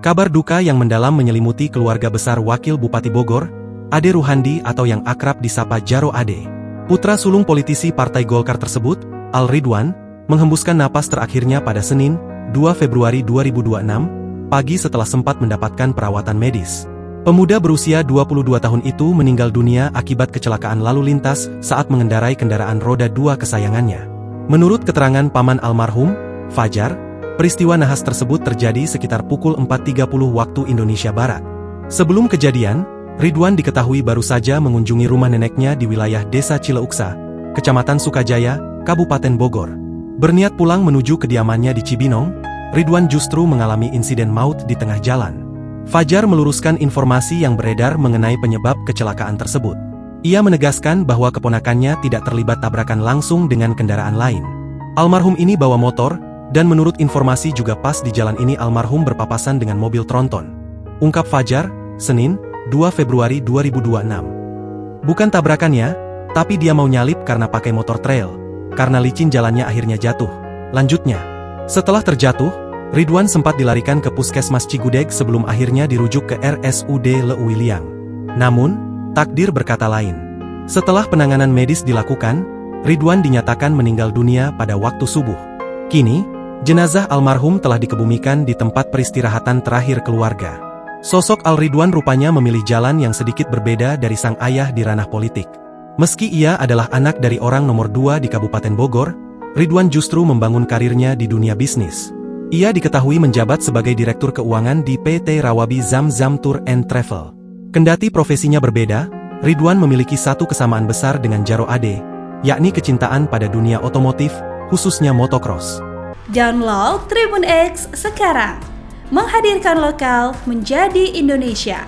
Kabar duka yang mendalam menyelimuti keluarga besar Wakil Bupati Bogor, Ade Ruhandi atau yang akrab disapa Jaro Ade. Putra sulung politisi Partai Golkar tersebut, Al Ridwan, menghembuskan napas terakhirnya pada Senin, 2 Februari 2026, pagi setelah sempat mendapatkan perawatan medis. Pemuda berusia 22 tahun itu meninggal dunia akibat kecelakaan lalu lintas saat mengendarai kendaraan roda 2 kesayangannya. Menurut keterangan paman almarhum, Fajar, peristiwa nahas tersebut terjadi sekitar pukul 4.30 waktu Indonesia Barat. Sebelum kejadian, Ridwan diketahui baru saja mengunjungi rumah neneknya di wilayah Desa Cileuksa, Kecamatan Sukajaya, Kabupaten Bogor. Berniat pulang menuju kediamannya di Cibinong, Ridwan justru mengalami insiden maut di tengah jalan. Fajar meluruskan informasi yang beredar mengenai penyebab kecelakaan tersebut. Ia menegaskan bahwa keponakannya tidak terlibat tabrakan langsung dengan kendaraan lain. Almarhum ini bawa motor, dan menurut informasi juga pas di jalan ini almarhum berpapasan dengan mobil tronton. Ungkap Fajar, Senin, 2 Februari 2026. Bukan tabrakannya, tapi dia mau nyalip karena pakai motor trail. Karena licin jalannya akhirnya jatuh. Lanjutnya, setelah terjatuh, Ridwan sempat dilarikan ke Puskesmas Cigudeg sebelum akhirnya dirujuk ke RSUD Leuwiliang. Namun, takdir berkata lain. Setelah penanganan medis dilakukan, Ridwan dinyatakan meninggal dunia pada waktu subuh. Kini, jenazah almarhum telah dikebumikan di tempat peristirahatan terakhir keluarga. Sosok Al Ridwan rupanya memilih jalan yang sedikit berbeda dari sang ayah di ranah politik. Meski ia adalah anak dari orang nomor 2 di Kabupaten Bogor, Ridwan justru membangun karirnya di dunia bisnis. Ia diketahui menjabat sebagai Direktur Keuangan di PT Rawabi Zam-Zam Tour and Travel. Kendati profesinya berbeda, Ridwan memiliki satu kesamaan besar dengan Jaro Ade, yakni kecintaan pada dunia otomotif, khususnya motocross. Download Tribun X sekarang, menghadirkan lokal menjadi Indonesia.